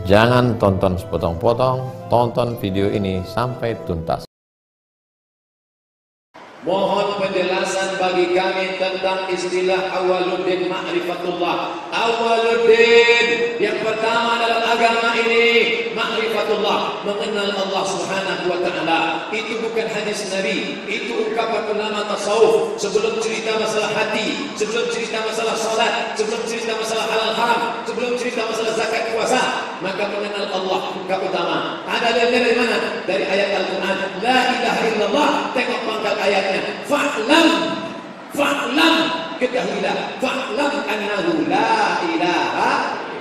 Jangan tonton sepotong-potong, tonton video ini sampai tuntas. Mohon penjelasan bagi kami tentang istilah awaluddin ma'rifatullah. Awaluddin yang pertama dalam agama ini ma'rifatullah, mengenal Allah Subhanahu wa taala. Itu bukan hadis Nabi, itu ungkapan ulama tasawuf. Sebelum cerita masalah hati, sebelum cerita masalah salat, sebelum cerita masalah halal haram, sebelum cerita masalah zakat puasa, maka mengenal Allah ungkap utama. Ada dari mana? Dari ayat Al-Quran. La ilaha illallah. Tengok pangkal ayatnya. Fa'lam, ketahuilah, fa'lam annahu la ilaha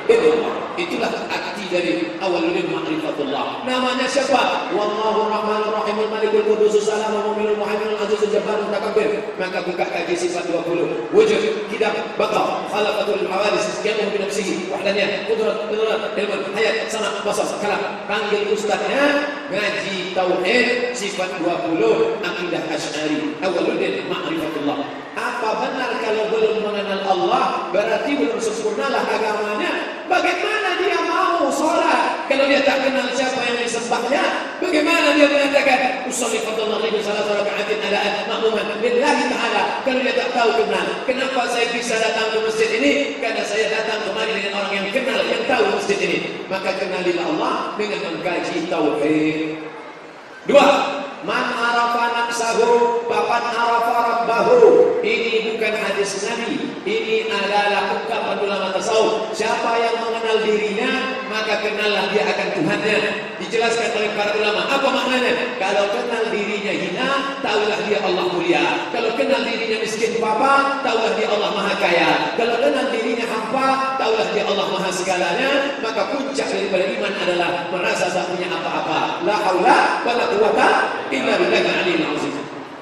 illallah. Itulah arti dari awaluddin ma'rifatullah. Namanya siapa? Wallahu rahmanur rahimul malikul qudus salamul mu'minul muhaiminul azizul jabbarul mutakabbir. Maka buka kaji sifat 20. Wujud, kidam, baqa, khalaqatul hawadis, yaqumu bi nafsihi, wahdaniyah, qudrat, ilmun, hayat, sana, basar, kalam. Panggil ustaznya ngaji tauhid sifat 20 akidah Asy'ari. Awaluddin ma'rifatullah. Apa benar kalau belum mengenal Allah berarti belum sempurnalah agamanya? Bagaimana dia mau sholat kalau dia tak kenal siapa yang disembahnya? Bagaimana dia mengatakan usolli fadlallahu salatu raka'atin ala ma'muman billahi ta'ala kalau dia tak tahu kenal? Kenapa saya bisa datang ke masjid ini? Karena saya datang kemari dengan orang yang kenal, yang tahu masjid ini. Maka kenalilah Allah dengan mengkaji tauhid. Dua, man arafa nafsahu faqad arafa rabbahu. Ini bukan hadis Nabi, ini adalah ungkapan ulama tasawuf. Siapa yang mengenal dirinya, maka kenallah dia akan Tuhannya. Dijelaskan oleh para ulama. Apa maknanya? Kalau kenal dirinya hina, tahulah dia Allah mulia. Kalau kenal dirinya miskin papa, tahulah dia Allah maha kaya. Kalau kenal dirinya hampa, tahulah dia Allah maha segalanya. Maka puncak daripada iman adalah merasa tak punya apa-apa. La haula wala quwwata illa billahil aliyyil azim.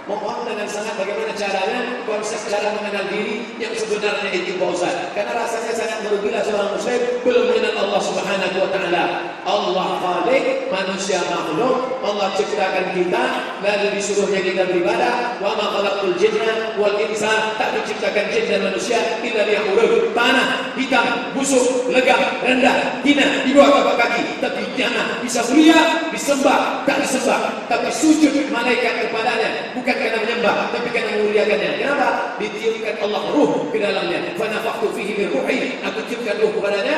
Mohon dengan sangat bagaimana caranya konsep cara mengenal diri yang sebenarnya itu Pak Ustaz. Karena rasanya sangat merugilah seorang muslim belum mengenal Allah Subhanahu wa taala. Allah Khaliq, manusia makhluk. Allah ciptakan kita lalu disuruhnya kita beribadah. Wa ma khalaqtul jinna wal insa, tak diciptakan jin dan manusia illa liya'budun. Tanah hitam, busuk, legam, rendah, hina di bawah tapak kaki, tapi jangan bisa mulia, disembah, tak disembah, tapi sujud malaikat kepadanya. Bukan karena menyembah, tapi karena memuliakannya. Kenapa? Ditiupkan Allah ruh ke dalamnya. Fa nafakhtu fihi min ruhi, aku tiupkan ruh kepadanya.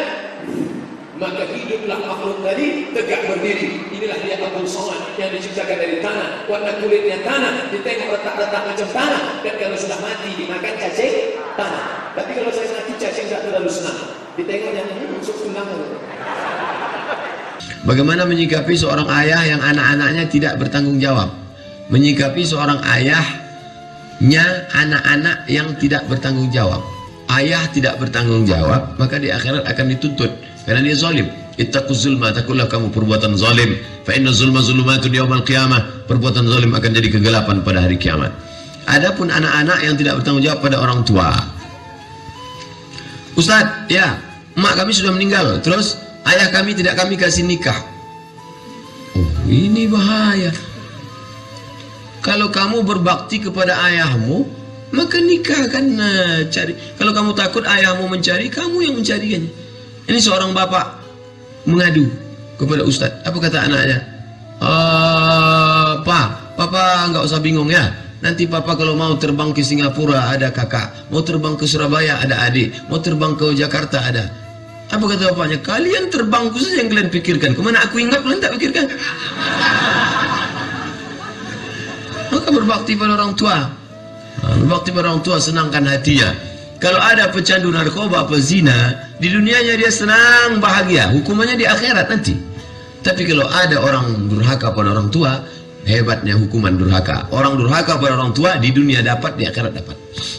Maka hiduplah makhluk tadi tegak berdiri. Inilah dia Abdul Somad yang diciptakan dari tanah. Warna kulitnya tanah, ditengok retak-retak macam tanah. Dan kalau sudah mati dimakan cacing tanah. Tapi kalau saya mati cacing tak terlalu senang. Ditengok yang masuk tulang. Bagaimana menyikapi seorang ayah yang anak-anaknya tidak bertanggung jawab? Menyikapi seorang ayahnya anak-anak yang tidak bertanggung jawab. Ayah tidak bertanggung jawab, maka di akhirat akan dituntut karena dia zalim. Ittaquz zulma, takutlah kamu perbuatan zalim. Fa inna zulma zulumatun yaumal qiyamah. Perbuatan zalim akan jadi kegelapan pada hari kiamat. Adapun anak-anak yang tidak bertanggung jawab pada orang tua. Ustaz, ya, emak kami sudah meninggal, terus ayah kami tidak kami kasih nikah. Oh, ini bahaya. Kalau kamu berbakti kepada ayahmu, maka nikahkan, cari. Kalau kamu takut ayahmu mencari, kamu yang mencarinya. Ini seorang bapak mengadu kepada ustadz. Apa kata anaknya? Papa nggak usah bingung ya. Nanti papa kalau mau terbang ke Singapura ada kakak, mau terbang ke Surabaya ada adik, mau terbang ke Jakarta ada. Apa kata bapaknya? Kalian terbang khusus yang kalian pikirkan. Kemana aku ingat kalian tak pikirkan. Maka berbakti pada orang tua. Berbakti pada orang tua, senangkan hatinya. Kalau ada pecandu narkoba, pezina, di dunianya dia senang, bahagia. Hukumannya di akhirat nanti. Tapi kalau ada orang durhaka pada orang tua, hebatnya hukuman durhaka. Orang durhaka pada orang tua di dunia dapat, di akhirat dapat.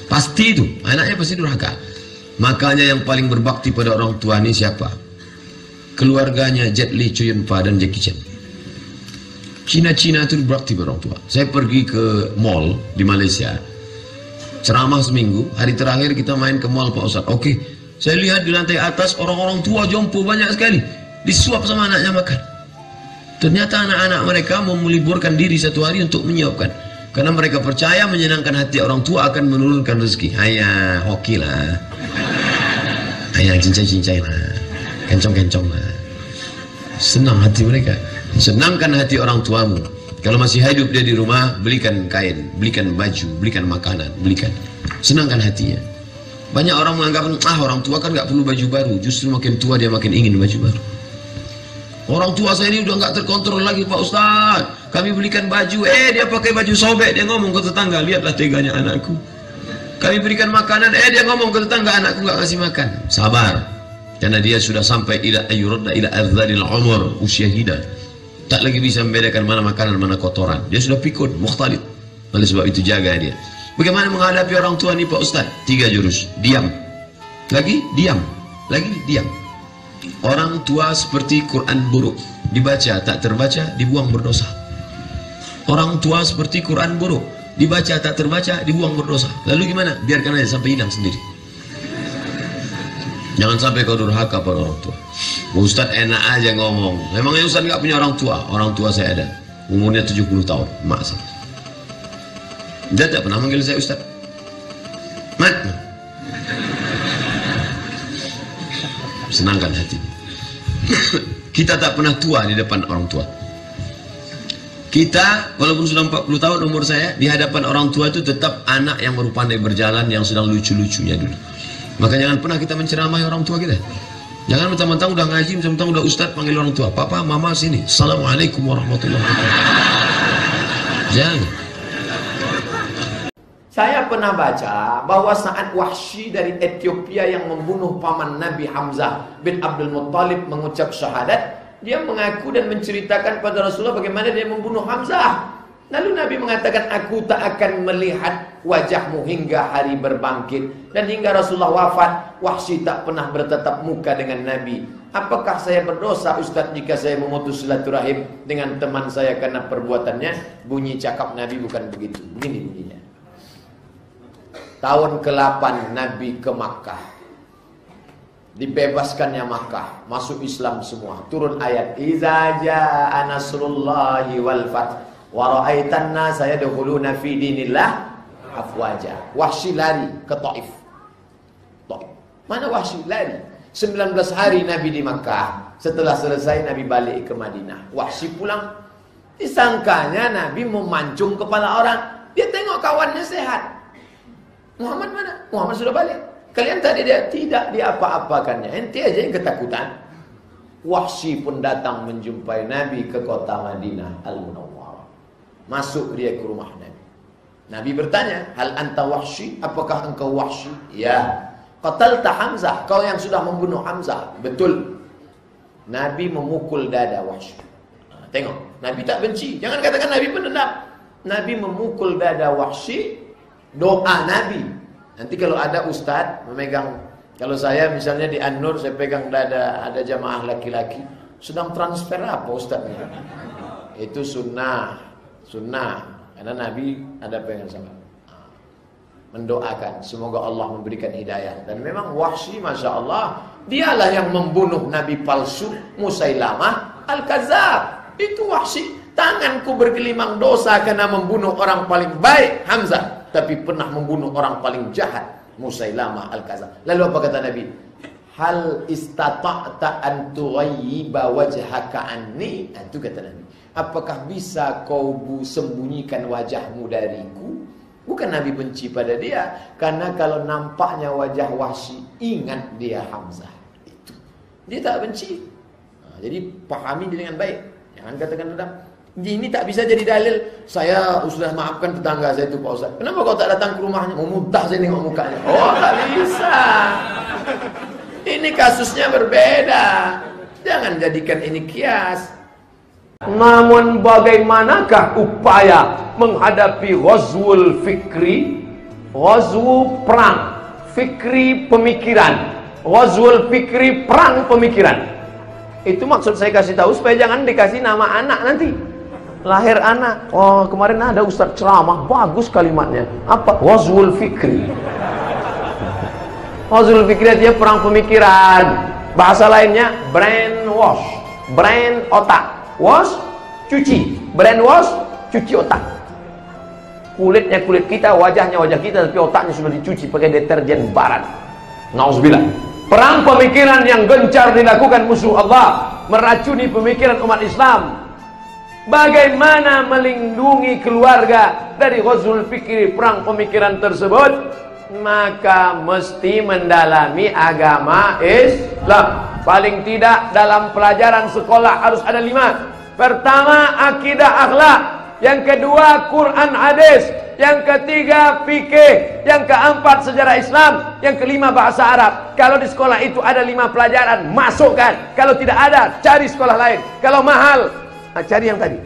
Pasti itu, anaknya pasti durhaka. Makanya yang paling berbakti pada orang tua ini siapa? Keluarganya Jet Li, Chow Yun Fat dan Jackie Chan. Cina-Cina itu berbakti pada orang tua. Saya pergi ke mall di Malaysia, ceramah seminggu. Hari terakhir kita main ke mall Pak Ustaz. Oke, saya lihat di lantai atas orang-orang tua jompo banyak sekali, disuap sama anaknya makan. Ternyata anak-anak mereka mau meliburkan diri satu hari untuk menyiapkan, karena mereka percaya menyenangkan hati orang tua akan menurunkan rezeki. Ayah, hoki lah. Ayah, cincai-cincai lah, kencong-kencong lah. Senang hati mereka. Senangkan hati orang tuamu. Kalau masih hidup dia di rumah, belikan kain, belikan baju, belikan makanan, belikan. Senangkan hatinya. Banyak orang menganggap, orang tua kan nggak perlu baju baru. Justru makin tua dia makin ingin baju baru. Orang tua saya ini udah nggak terkontrol lagi, Pak Ustaz. Kami belikan baju, dia pakai baju sobek. Dia ngomong ke tetangga, lihatlah teganya anakku. Kami berikan makanan, dia ngomong ke tetangga, anakku nggak ngasih makan. Sabar, karena dia sudah sampai ila ayyurda ila adzalil umur, usia hida. Tak lagi bisa membedakan mana makanan, mana kotoran. Dia sudah pikun, mukhtalid. Oleh sebab itu jaga dia. Bagaimana menghadapi orang tua ni Pak Ustaz? 3 jurus. Diam. Lagi diam. Lagi diam. Orang tua seperti Quran buruk. Dibaca, tak terbaca, dibuang berdosa. Orang tua seperti Quran buruk. Dibaca, tak terbaca, dibuang berdosa. Lalu gimana? Biarkan aja sampai hilang sendiri. Jangan sampai kau durhaka pada orang tua. Ustaz enak aja ngomong. Memangnya Ustaz nggak punya orang tua? Orang tua saya ada. Umurnya 70 tahun. Mak saya. Dia tak pernah manggil saya Ustaz. Mat. Senangkan hati. Kita tak pernah tua di depan orang tua. Kita walaupun sudah 40 tahun umur saya, di hadapan orang tua itu tetap anak yang baru pandai berjalan, yang sedang lucu-lucunya dulu. Maka jangan pernah kita menceramai orang tua kita. Jangan mentang-mentang udah ngaji, mentang-mentang udah ustaz panggil orang tua, papa, mama sini, assalamualaikum warahmatullahi wabarakatuh. Jangan. Saya pernah baca bahwa saat Wahsy dari Ethiopia yang membunuh paman Nabi Hamzah bin Abdul Muttalib mengucap syahadat, dia mengaku dan menceritakan pada Rasulullah bagaimana dia membunuh Hamzah. Lalu Nabi mengatakan, aku tak akan melihat wajahmu hingga hari berbangkit. Dan hingga Rasulullah wafat, Wahsy tak pernah bertatap muka dengan Nabi. Apakah saya berdosa Ustaz jika saya memutus silaturahim dengan teman saya karena perbuatannya? Bunyi cakap Nabi bukan begitu. Begini bunyinya. Tahun ke-8 Nabi ke Makkah. Dibebaskannya Makkah, masuk Islam semua. Turun ayat, Iza jaa nasrullahi wal fath wa ra'aitan nasa yadkhuluna fi dinillah afwaja. Wahsy lari ke Taif. Taif. Mana Wahsy lari? 19 hari Nabi di Makkah. Setelah selesai Nabi balik ke Madinah. Wahsy pulang. Disangkanya Nabi memancung kepala orang. Dia tengok kawannya sehat. Muhammad mana? Muhammad sudah balik. Kalian tadi dia tidak diapa-apakannya. Ente aja yang ketakutan. Wahsy pun datang menjumpai Nabi ke kota Madinah Al-Munawwarah. Masuk dia ke rumah Nabi. Nabi bertanya, hal anta Wahsy? Apakah engkau Wahsy? Ya. Qatalta Hamzah, kau yang sudah membunuh Hamzah. Betul. Nabi memukul dada Wahsy. Tengok, Nabi tak benci. Jangan katakan Nabi pendendam. Nabi memukul dada Wahsy. Doa Nabi. Nanti kalau ada ustaz memegang, kalau saya misalnya di An-Nur, saya pegang dada, ada jamaah laki-laki sedang transfer apa ustaznya? Itu sunnah. Karena Nabi ada pengen sama. Mendoakan semoga Allah memberikan hidayah. Dan memang Wahsy Masya Allah, dialah yang membunuh Nabi palsu Musailamah Al-Kadzab. Itu Wahsy. Tanganku bergelimang dosa karena membunuh orang paling baik Hamzah, tapi pernah membunuh orang paling jahat Musailamah Al-Kadzab. Lalu apa kata Nabi? Hal istata'ta an tughayyiba wajhaka anni? Itu kata Nabi. Apakah bisa kau sembunyikan wajahmu dariku? Bukan Nabi benci pada dia, karena kalau nampaknya wajah Wahsy, ingat dia Hamzah. Itu. Dia tak benci. Jadi pahami dengan baik. Jangan katakan dendam. Ini tak bisa jadi dalil. Saya sudah maafkan tetangga saya itu Pak Ustaz. Kenapa kau tak datang ke rumahnya? Mau muntah saya tengok mukanya. Oh, tak bisa. Ini kasusnya berbeda. Jangan jadikan ini kias. Namun bagaimanakah upaya menghadapi ghazwul fikri? Ghazwu perang, fikri pemikiran. Ghazwul fikri perang pemikiran. Itu maksud saya kasih tahu supaya jangan dikasih nama anak nanti. Lahir anak, oh kemarin ada ustaz ceramah, bagus kalimatnya. Apa? Ghazwul fikri. Ghazwul fikri artinya perang pemikiran. Bahasa lainnya brainwash. Brain otak. Wash cuci. Brainwash cuci otak. Kulitnya kulit kita, wajahnya wajah kita, tapi otaknya sudah dicuci pakai deterjen barat. Nauzubillah. Perang pemikiran yang gencar dilakukan musuh Allah meracuni pemikiran umat Islam. Bagaimana melindungi keluarga dari ghazwul fikri, perang pemikiran tersebut? Maka mesti mendalami agama Islam. Paling tidak dalam pelajaran sekolah harus ada 5. Pertama, akidah akhlak. Yang kedua, Quran hadis. Yang ketiga, fikih. Yang keempat, sejarah Islam. Yang kelima, bahasa Arab. Kalau di sekolah itu ada 5 pelajaran, masukkan. Kalau tidak ada, cari sekolah lain. Kalau mahal, cari yang tadi.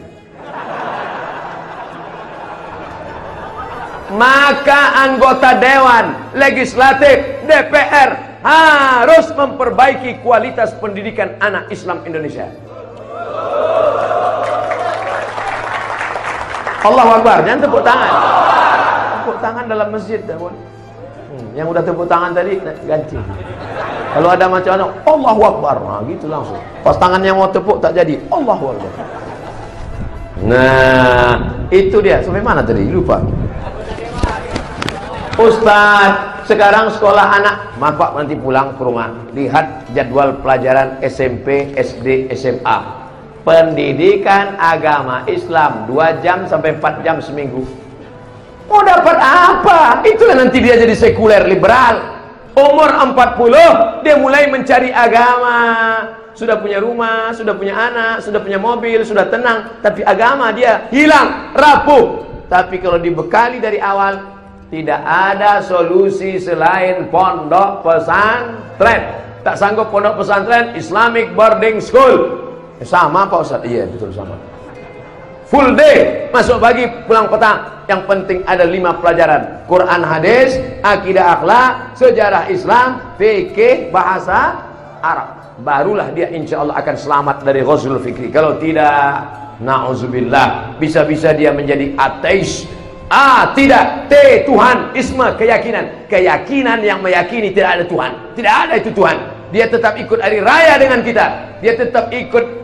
Maka anggota dewan, legislatif, DPR harus memperbaiki kualitas pendidikan anak Islam Indonesia. Allahu Akbar, jangan tepuk tangan. Tepuk tangan dalam masjid dah boleh. Yang udah tepuk tangan tadi ganti. Kalau ada macam-macam, Allahu Akbar, nah gitu langsung. Pas tangan yang mau tepuk tak jadi, Allahu Akbar. Nah, itu dia. Sampai mana tadi? Lupa. Ustaz, sekarang sekolah anak, Bapak nanti pulang ke rumah, lihat jadwal pelajaran SMP, SD, SMA. Pendidikan agama Islam 2 jam sampai 4 jam seminggu. Mau dapat apa? Itulah nanti dia jadi sekuler liberal. Umur 40 dia mulai mencari agama. Sudah punya rumah, sudah punya anak, sudah punya mobil, sudah tenang, tapi agama dia hilang, rapuh. Tapi kalau dibekali dari awal, tidak ada solusi selain pondok pesantren. Tak sanggup pondok pesantren, Islamic boarding school. Sama Pak Ustaz? Iya betul sama. Full day, masuk pagi, pulang petang. Yang penting ada 5 pelajaran: Quran hadis, akidah akhlak, sejarah Islam, fikih, bahasa Arab. Barulah dia insya Allah akan selamat dari ghazwul fikri. Kalau tidak, na'udzubillah, bisa-bisa dia menjadi ateis. Tidak, Tuhan, isma, keyakinan. Keyakinan yang meyakini tidak ada Tuhan. Tidak ada itu Tuhan. Dia tetap ikut hari raya dengan kita. Dia tetap ikut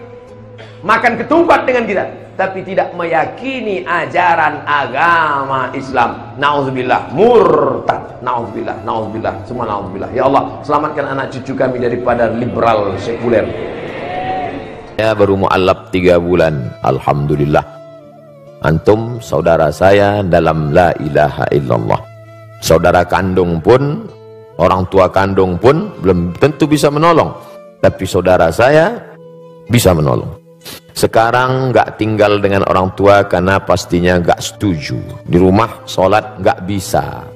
makan ketupat dengan kita, tapi tidak meyakini ajaran agama Islam. Na'udzubillah, murtad. Na'udzubillah, na'udzubillah, semua na'udzubillah. Ya Allah, selamatkan anak cucu kami daripada liberal sekuler. Ya baru mu'allaf 3 bulan, alhamdulillah. Antum saudara saya dalam la ilaha illallah. Saudara kandung pun, orang tua kandung pun belum tentu bisa menolong, tapi saudara saya bisa menolong. Sekarang nggak tinggal dengan orang tua karena pastinya nggak setuju. Di rumah sholat nggak bisa,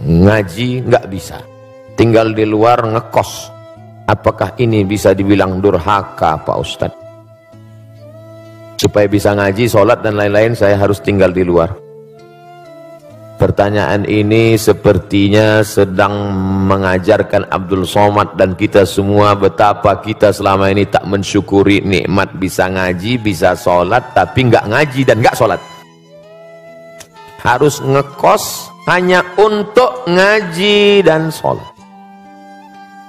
ngaji nggak bisa, tinggal di luar ngekos. Apakah ini bisa dibilang durhaka Pak Ustadz? Supaya bisa ngaji, sholat dan lain-lain saya harus tinggal di luar. Pertanyaan ini sepertinya sedang mengajarkan Abdul Somad dan kita semua betapa kita selama ini tak mensyukuri nikmat bisa ngaji, bisa sholat, tapi nggak ngaji dan nggak sholat. Harus ngekos hanya untuk ngaji dan sholat.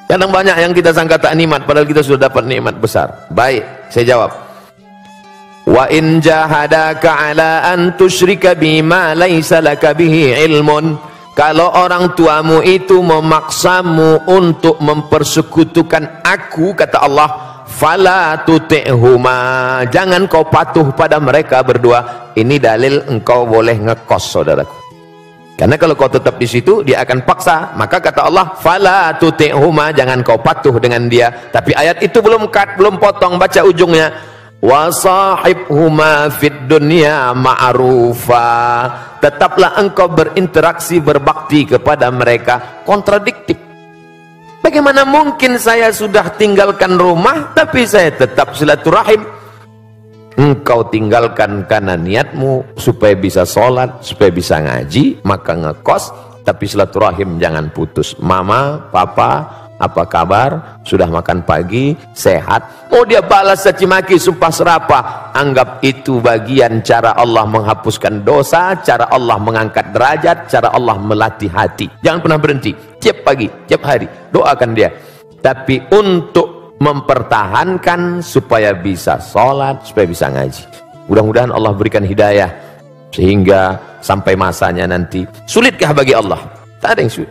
Kadang banyak yang kita sangka tak nikmat, padahal kita sudah dapat nikmat besar. Baik, saya jawab. Wa in jahadaka ala an tusyrika bima laisa laka bihi ilmun. Kalau orang tuamu itu memaksamu untuk mempersekutukan aku, kata Allah, fala tuti'huma, jangan kau patuh pada mereka berdua. Ini dalil engkau boleh ngekos, saudaraku. Karena kalau kau tetap di situ, dia akan paksa. Maka kata Allah, fala tuti'huma, jangan kau patuh dengan dia. Tapi ayat itu belum potong, baca ujungnya. Wa sahibhuma fid dunya ma'rufa, tetaplah engkau berinteraksi, berbakti kepada mereka. Kontradiktif. Bagaimana mungkin saya sudah tinggalkan rumah tapi saya tetap silaturahim? Engkau tinggalkan karena niatmu supaya bisa sholat, supaya bisa ngaji, maka ngekos, tapi silaturahim jangan putus. Mama, papa, apa kabar? Sudah makan pagi? Sehat? Mau dia balas caci maki, sumpah serapah, anggap itu bagian cara Allah menghapuskan dosa, cara Allah mengangkat derajat, cara Allah melatih hati. Jangan pernah berhenti, tiap pagi, tiap hari doakan dia. Tapi untuk mempertahankan supaya bisa sholat, supaya bisa ngaji. Mudah-mudahan Allah berikan hidayah sehingga sampai masanya nanti. Sulitkah bagi Allah? Tak ada yang sulit.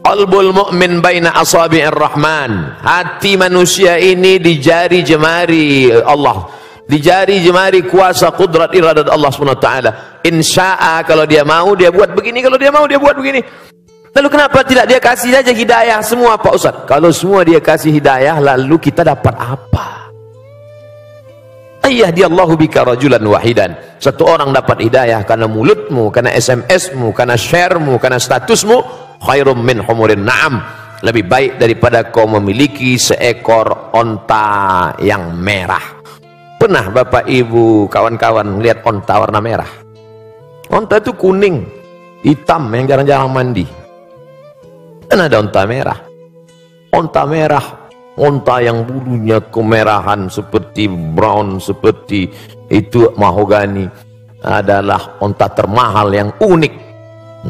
Qalbul mu'min baina asabi'ir rahman. Hati manusia ini di jari jemari Allah, di jari jemari kuasa kudrat iradat Allah SWT. Insya'a, kalau dia mau dia buat begini, kalau dia mau dia buat begini. Lalu kenapa tidak dia kasih saja hidayah semua Pak Ustaz? Kalau semua dia kasih hidayah, lalu kita dapat apa? Ayyahdiyallahu bika rajulan wahidan. Satu orang dapat hidayah karena mulutmu, karena SMS-mu, karena share-mu, karena statusmu, khairum min humurin na'am. Lebih baik daripada kau memiliki seekor onta yang merah. Pernah Bapak Ibu kawan-kawan melihat onta warna merah? Onta itu kuning, hitam, yang jarang-jarang mandi. Dan ada onta merah. Onta merah, onta yang bulunya kemerahan seperti brown, seperti itu mahogani, adalah onta termahal yang unik.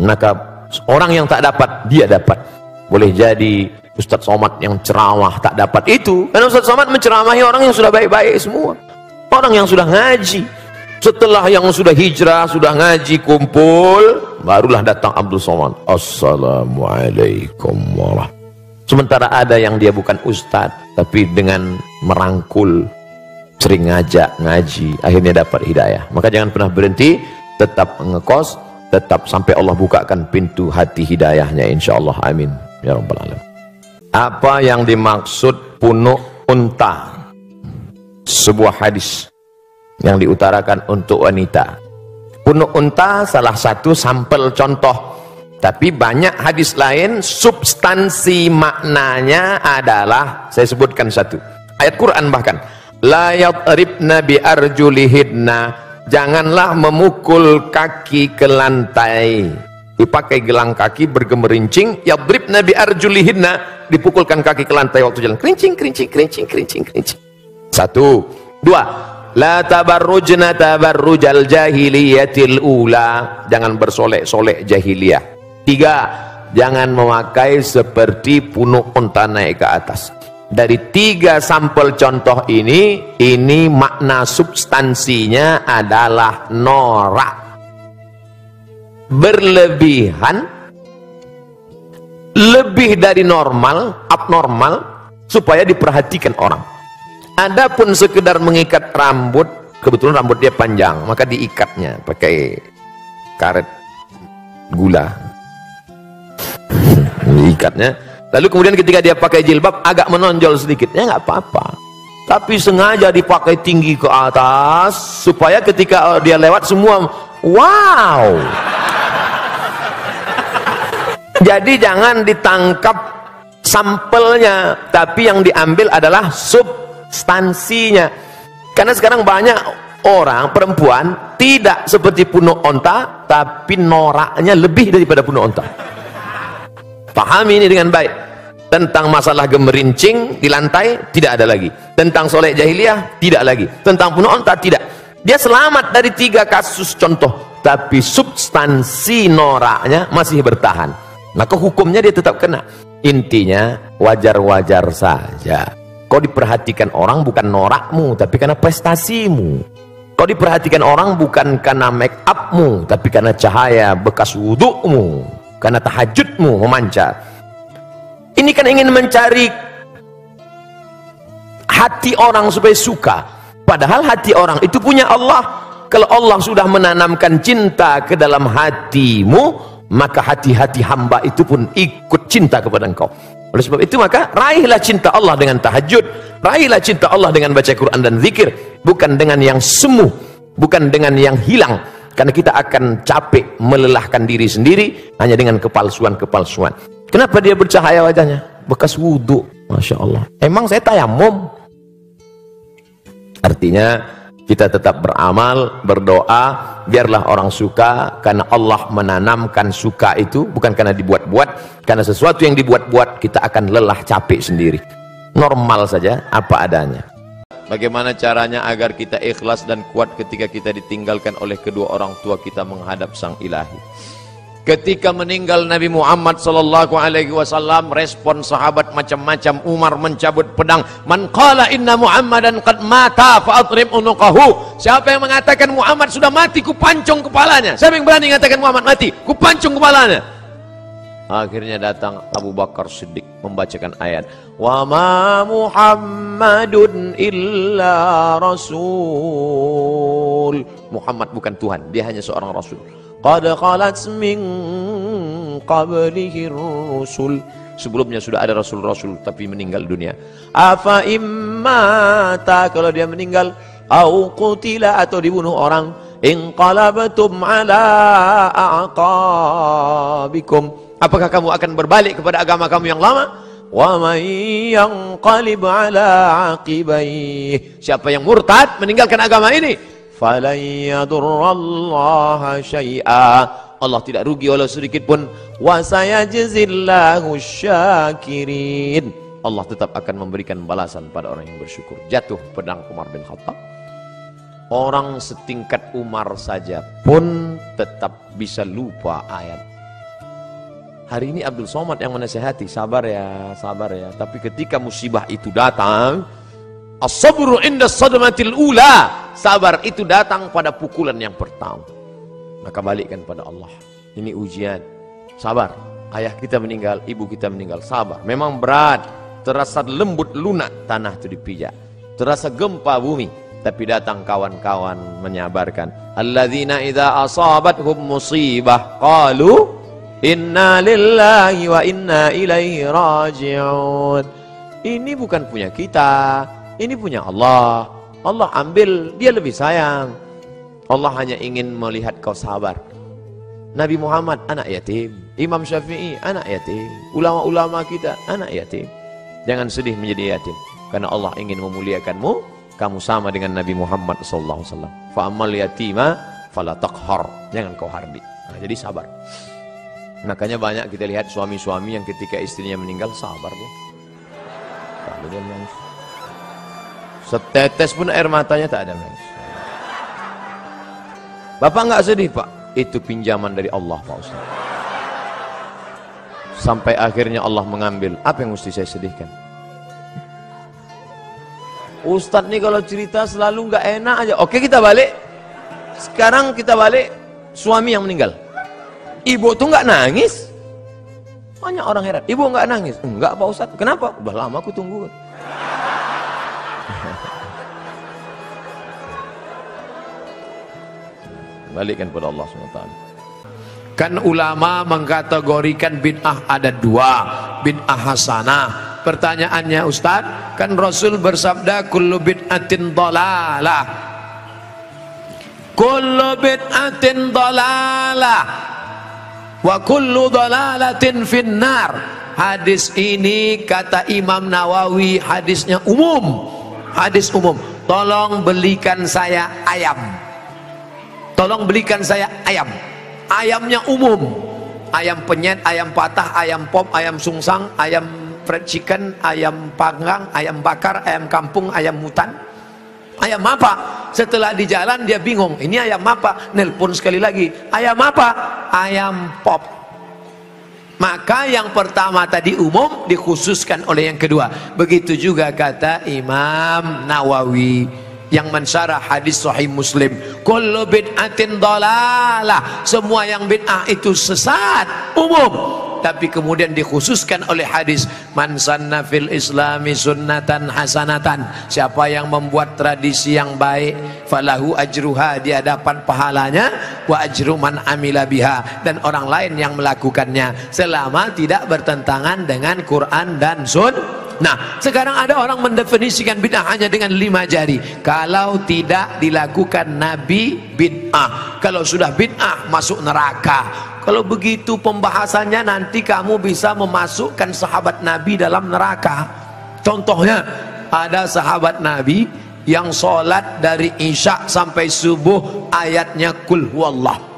Maka orang yang tak dapat, dia dapat. Boleh jadi Ustadz Somad yang ceramah tak dapat itu, karena Ustadz Somad menceramahi orang yang sudah baik-baik semua, orang yang sudah ngaji. Setelah yang sudah hijrah, sudah ngaji, kumpul, barulah datang Abdul Somad, assalamualaikum warahmatullahi. Sementara ada yang dia bukan ustadz, tapi dengan merangkul, sering ngajak ngaji, akhirnya dapat hidayah. Maka jangan pernah berhenti, tetap ngekos, tetap sampai Allah bukakan pintu hati hidayahnya, insyaallah. Amin ya rabbal alamin. Apa yang dimaksud punuk unta? Sebuah hadis yang diutarakan untuk wanita. Punuk unta salah satu sampel contoh, tapi banyak hadis lain substansi maknanya adalah, saya sebutkan satu ayat Quran bahkan, la yadribna bi arjulihidna, janganlah memukul kaki ke lantai. Dipakai gelang kaki bergemerincing, yadribna bi arjulihidna, dipukulkan kaki ke lantai waktu jalan, kerincing kerincing kerincing kerincing kerincing. Satu. Dua, la tabarrujna tabarrujal jahiliyatil ula, jangan bersolek-solek jahiliyah. Tiga, jangan memakai seperti punuk unta naik ke atas. Dari tiga sampel contoh ini makna substansinya adalah norak, berlebihan, lebih dari normal, abnormal, supaya diperhatikan orang. Adapun sekedar mengikat rambut, kebetulan rambut dia panjang, maka diikatnya pakai karet gula, diikatnya. Lalu kemudian ketika dia pakai jilbab agak menonjol sedikit, ya nggak apa-apa. Tapi sengaja dipakai tinggi ke atas supaya ketika dia lewat semua wow. Jadi jangan ditangkap sampelnya, tapi yang diambil adalah substansinya. Karena sekarang banyak orang perempuan tidak seperti punuk onta, tapi noraknya lebih daripada punuk onta. Pahami ini dengan baik. Tentang masalah gemerincing di lantai tidak ada lagi, tentang soleh jahiliyah tidak lagi, tentang punuk onta tidak. Dia selamat dari tiga kasus contoh, tapi substansi noraknya masih bertahan, maka hukumnya dia tetap kena. Intinya wajar-wajar saja. Kau diperhatikan orang bukan norakmu, tapi karena prestasimu. Kau diperhatikan orang bukan karena make upmu, tapi karena cahaya bekas wudukmu, karena tahajudmu memancar. Ini kan ingin mencari hati orang supaya suka. Padahal hati orang itu punya Allah. Kalau Allah sudah menanamkan cinta ke dalam hatimu, maka hati-hati hamba itu pun ikut cinta kepada engkau. Oleh sebab itu maka raihlah cinta Allah dengan tahajud, raihlah cinta Allah dengan baca Quran dan zikir, bukan dengan yang semu, bukan dengan yang hilang. Karena kita akan capek melelahkan diri sendiri hanya dengan kepalsuan-kepalsuan. Kenapa dia bercahaya wajahnya? Bekas wudhu, Masya Allah. Emang saya tayamum? Artinya kita tetap beramal, berdoa, biarlah orang suka, karena Allah menanamkan suka itu bukan karena dibuat-buat. Karena sesuatu yang dibuat-buat kita akan lelah, capek sendiri. Normal saja, apa adanya. Bagaimana caranya agar kita ikhlas dan kuat ketika kita ditinggalkan oleh kedua orang tua kita menghadap Sang Ilahi? Ketika meninggal Nabi Muhammad sallallahu alaihi wasallam, respon sahabat macam-macam. Umar mencabut pedang, man qala inna Muhammadan qad mata fa atrib unuqahu. Siapa yang mengatakan Muhammad sudah mati, ku pancung kepalanya. Siapa yang berani mengatakan Muhammad mati, ku pancung kepalanya. Akhirnya datang Abu Bakar Siddiq membacakan ayat, wa ma Muhammadun illa rasul. Muhammad bukan Tuhan, dia hanya seorang rasul. Qad khalat min qablihi rusul. Sebelumnya sudah ada rasul-rasul tapi meninggal dunia. Afa immata, kalau dia meninggal, au qutila, atau dibunuh orang, inqalabtum ala aqabikum, apakah kamu akan berbalik kepada agama kamu yang lama? Wa may yanqalib ala aqibaihi, siapa yang murtad meninggalkan agama ini, falan yadurrallaha syai'a, Allah tidak rugi walau sedikit pun. Wa sayajzillahu syakirin, Allah tetap akan memberikan balasan pada orang yang bersyukur. Jatuh pedang Umar bin Khattab. Orang setingkat Umar saja pun tetap bisa lupa ayat. Hari ini Abdul Somad yang menasihati, sabar ya, sabar ya. Tapi ketika musibah itu datang, as-sabru inda sadmatil ula, sabar itu datang pada pukulan yang pertama. Maka balikkan pada Allah. Ini ujian. Sabar. Ayah kita meninggal, ibu kita meninggal. Sabar. Memang berat. Terasa lembut lunak tanah itu dipijak. Terasa gempa bumi. Tapi datang kawan-kawan menyabarkan. Alladzina idza asabathum musibah qalu inna lillahi wa inna ilaihi raji'un. Ini bukan punya kita, ini punya Allah. Allah ambil, dia lebih sayang. Allah hanya ingin melihat kau sabar. Nabi Muhammad anak yatim, Imam Syafi'i anak yatim, ulama-ulama kita anak yatim. Jangan sedih menjadi yatim, karena Allah ingin memuliakanmu. Kamu sama dengan Nabi Muhammad SAW. Fa'amal yatima fala taqhar, jangan kau hardik. Nah, jadi sabar. Makanya banyak kita lihat suami-suami yang ketika istrinya meninggal sabar dia. Tak ada menangis. Setetes pun air matanya tak ada menangis. Bapak nggak sedih Pak? Itu pinjaman dari Allah Pak Ustaz. Sampai akhirnya Allah mengambil. Apa yang mesti saya sedihkan? Ustadz nih kalau cerita selalu nggak enak aja. Oke, kita balik. Sekarang kita balik, suami yang meninggal. Ibu tuh nggak nangis. Banyak orang heran, ibu nggak nangis. Enggak Pak Ustadz. Kenapa? Udah lama aku tunggu. Balikkan pada Allah SWT. Kan ulama mengkategorikan bid'ah ada dua, bid'ah hasanah. Pertanyaannya Ustaz, kan Rasul bersabda kullu bid'atin dhalalah, kullu bid'atin dhalalah wa kullu dhalalatin finnar. Hadis ini kata Imam Nawawi hadisnya umum, hadis umum. Tolong belikan saya ayam, tolong belikan saya ayam. Ayamnya umum, ayam penyet, ayam patah, ayam pop, ayam sungsang, ayam fried chicken, ayam panggang, ayam bakar, ayam kampung, ayam hutan. Ayam apa? Setelah di jalan dia bingung, ini ayam apa? Nelpon sekali lagi, ayam apa? Ayam pop. Maka yang pertama tadi umum dikhususkan oleh yang kedua. Begitu juga kata Imam Nawawi yang mensyarah hadis Sahih Muslim, kullu bid'atin dhalalah, semua yang bid'ah itu sesat, umum. Tapi kemudian dikhususkan oleh hadis man sanna fil islami sunnatan hasanatan, siapa yang membuat tradisi yang baik, falahu ajruha, dia dapat pahalanya, wa ajru man amila biha, dan orang lain yang melakukannya selama tidak bertentangan dengan Quran dan Sunnah. Nah, sekarang ada orang mendefinisikan bid'ah hanya dengan 5 jari. Kalau tidak dilakukan Nabi, bid'ah. Kalau sudah bid'ah, masuk neraka. Kalau begitu pembahasannya, nanti kamu bisa memasukkan sahabat Nabi dalam neraka. Contohnya, ada sahabat Nabi yang sholat dari Isya sampai subuh ayatnya kul huwallah.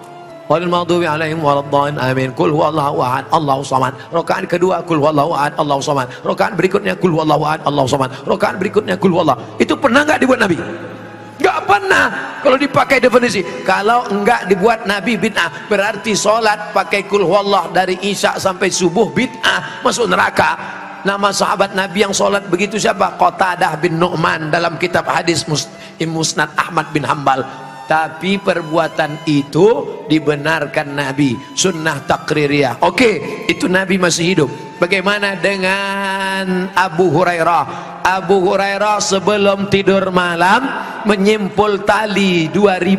Walil maghdubi alaihim waladdallin amin. Kul huwallahu ahad Allahu samad. Rakaat kedua kul huwallahu ahad Allahu samad. Rakaat berikutnya kul huwallahu ahad Allahu samad. Rakaat berikutnya kul huwallah. Itu pernah enggak dibuat Nabi? Enggak pernah. Kalau dipakai definisi, kalau enggak dibuat Nabi bid'ah, berarti sholat pakai kul huwallah dari Isya sampai subuh bid'ah, masuk neraka. Nama sahabat Nabi yang sholat begitu siapa? Qatadah bin Nu'man dalam kitab hadis Musnad Ahmad bin Hanbal. tapi perbuatan itu dibenarkan Nabi, sunnah takririyah. Oke, itu Nabi masih hidup. Bagaimana dengan Abu Hurairah? Abu Hurairah sebelum tidur malam menyimpul tali 2000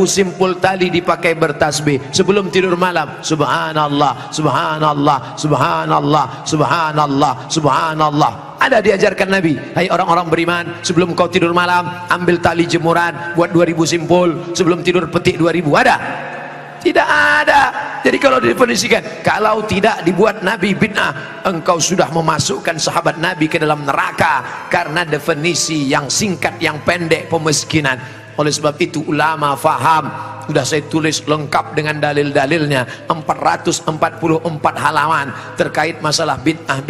simpul tali dipakai bertasbih sebelum tidur malam. Subhanallah, subhanallah, subhanallah, subhanallah, subhanallah. Ada diajarkan Nabi, hai orang-orang beriman, sebelum kau tidur malam ambil tali jemuran, buat 2000 simpul, sebelum tidur petik 2000. Ada? Tidak ada. Jadi kalau didefinisikan, kalau tidak dibuat Nabi bid'ah, engkau sudah memasukkan sahabat Nabi ke dalam neraka, karena definisi yang singkat, yang pendek, pemiskinan. Oleh sebab itu ulama faham, sudah saya tulis lengkap dengan dalil-dalilnya, 444 halaman terkait masalah bid'ah.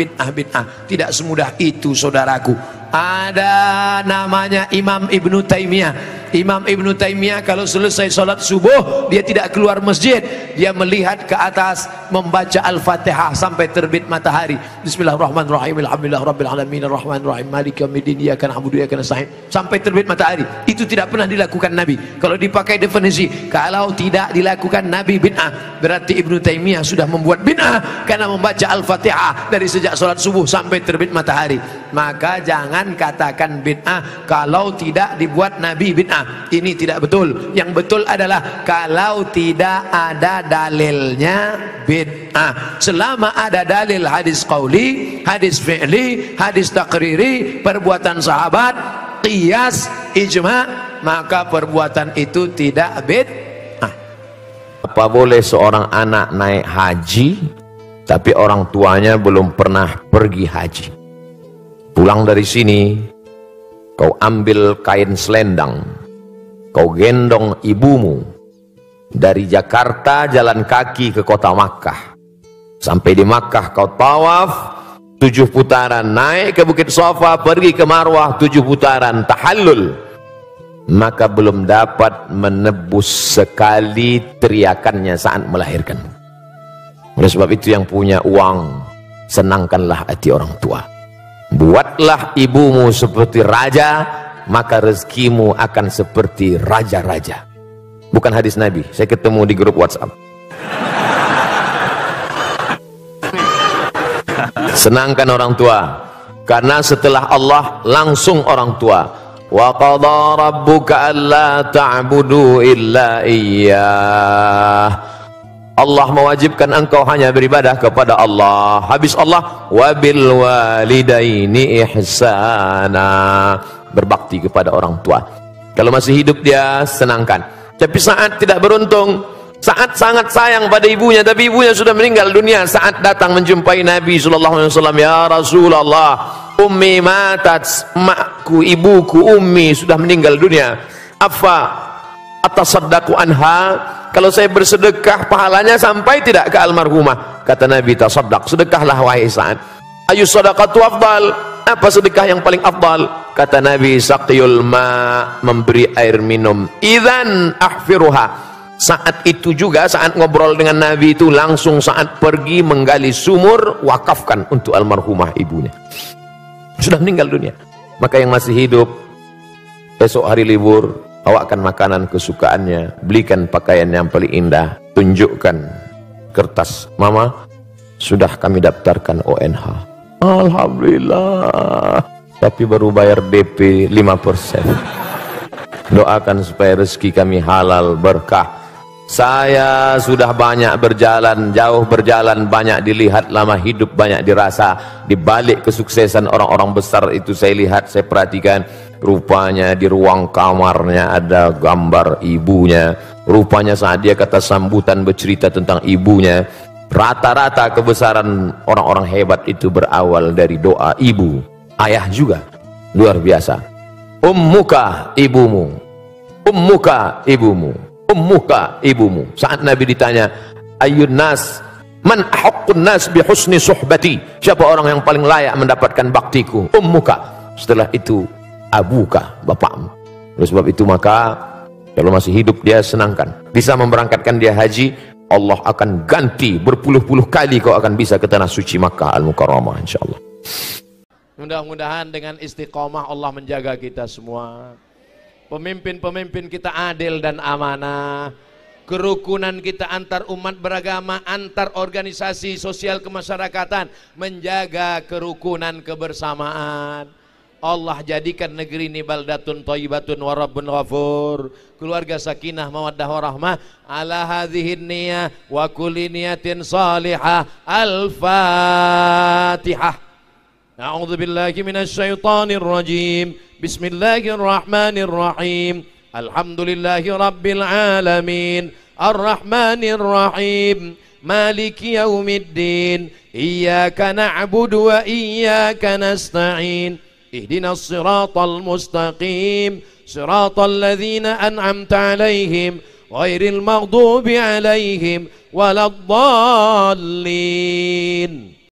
Tidak semudah itu saudaraku. Ada namanya Imam Ibnu Taimiyah. Imam Ibnu Taimiyah kalau selesai sholat subuh dia tidak keluar masjid, dia melihat ke atas membaca Al-Fatihah sampai terbit matahari. Bismillahirrahmanirrahim, alhamdulillahirabbil alamin, arrahmanirrahim, maliki yaumiddin, iyyaka na'budu wa iyyaka nasta'in, sampai terbit matahari. Itu tidak pernah dilakukan Nabi. Kalau dipakai definisi, kalau tidak dilakukan Nabi bid'ah, berarti Ibnu Taimiyah sudah membuat bid'ah karena membaca Al-Fatihah dari sejak sholat subuh sampai terbit matahari. Maka jangan katakan bid'ah kalau tidak dibuat Nabi bid'ah. Ini tidak betul. Yang betul adalah kalau tidak ada dalilnya bid'ah. Selama ada dalil hadis qauli, hadis fi'li, hadis takriri, perbuatan sahabat, qiyas, ijma', maka perbuatan itu tidak bid'ah. Apa boleh seorang anak naik haji tapi orang tuanya belum pernah pergi haji? Pulang dari sini, kau ambil kain selendang, kau gendong ibumu dari Jakarta jalan kaki ke kota Makkah. Sampai di Makkah kau tawaf 7 putaran, naik ke Bukit Safa, pergi ke Marwah 7 putaran, tahallul. Maka belum dapat menebus sekali teriakannya saat melahirkan. Oleh sebab itu yang punya uang, senangkanlah hati orang tua. Buatlah ibumu seperti raja, maka rezekimu akan seperti raja-raja. Bukan hadis Nabi, saya ketemu di grup WhatsApp. Senangkan orang tua, karena setelah Allah langsung orang tua. Wa qadha rabbuka alla ta'budu illa iyyah. Allah mewajibkan engkau hanya beribadah kepada Allah. Habis Allah, wabil walidaini ihsana, berbakti kepada orang tua. Kalau masih hidup dia senangkan. Tapi saat tidak beruntung, saat sangat sayang pada ibunya tapi ibunya sudah meninggal dunia, saat datang menjumpai Nabi sallallahu alaihi wasallam, ya Rasulullah, ummi matat, makku, ibuku, ummi sudah meninggal dunia. Afa atasaddaqu anha, kalau saya bersedekah pahalanya sampai tidak ke almarhumah? Kata Nabi, tasaddaq, sedekahlah wahai Sa'ad. Ayu sadaqatu afdal, apa sedekah yang paling afdal? Kata Nabi, saqiyul ma, memberi air minum. Idzan ahfiruha. Saat itu juga, saat ngobrol dengan Nabi itu, langsung saat pergi menggali sumur, wakafkan untuk almarhumah ibunya. Sudah meninggal dunia. Maka yang masih hidup, besok hari libur, bawakan makanan kesukaannya, belikan pakaian yang paling indah, tunjukkan kertas, mama sudah kami daftarkan ONH. Alhamdulillah, tapi baru bayar DP 5%. Doakan supaya rezeki kami halal berkah. Saya sudah banyak berjalan, jauh berjalan, banyak dilihat, lama hidup banyak dirasa. Di balik kesuksesan orang-orang besar itu saya lihat, saya perhatikan, rupanya di ruang kamarnya ada gambar ibunya. Rupanya saat dia kata sambutan bercerita tentang ibunya, rata-rata kebesaran orang-orang hebat itu berawal dari doa ibu. Ayah juga luar biasa. Ummuka, ibumu. Ummuka, ibumu. Ummuka, ibumu. Saat Nabi ditanya, ayyun nas, man ahaqqun nas bi husni suhbati, siapa orang yang paling layak mendapatkan baktiku? Ummuka. Setelah itu abuka, bapakmu. Oleh sebab itu maka kalau masih hidup dia senangkan. Bisa memberangkatkan dia haji, Allah akan ganti berpuluh-puluh kali kau akan bisa ke tanah suci Makkah Al-Mukarramah insyaallah. Mudah-mudahan dengan istiqomah Allah menjaga kita semua. Pemimpin-pemimpin kita adil dan amanah. Kerukunan kita antar umat beragama, antar organisasi sosial kemasyarakatan, menjaga kerukunan kebersamaan. Allah jadikan negeri ini baldatun thayyibatun wa rabbun ghafur. Keluarga sakinah mawaddah warahmah. Ala hadhihin niyah wa kulli niyatin salihah. Al-Fatihah. A'udzu billahi minasy syaithanir rajim. Bismillahirrahmanirrahim. Alhamdulillahi rabbil alamin. Ar-Rahmanir Rahim. Maliki yaumiddin. Iyyaka na'budu wa iyyaka nasta'in. اهدنا الصراط المستقيم صراط الذين أنعمت عليهم غير المغضوب عليهم ولا الضالين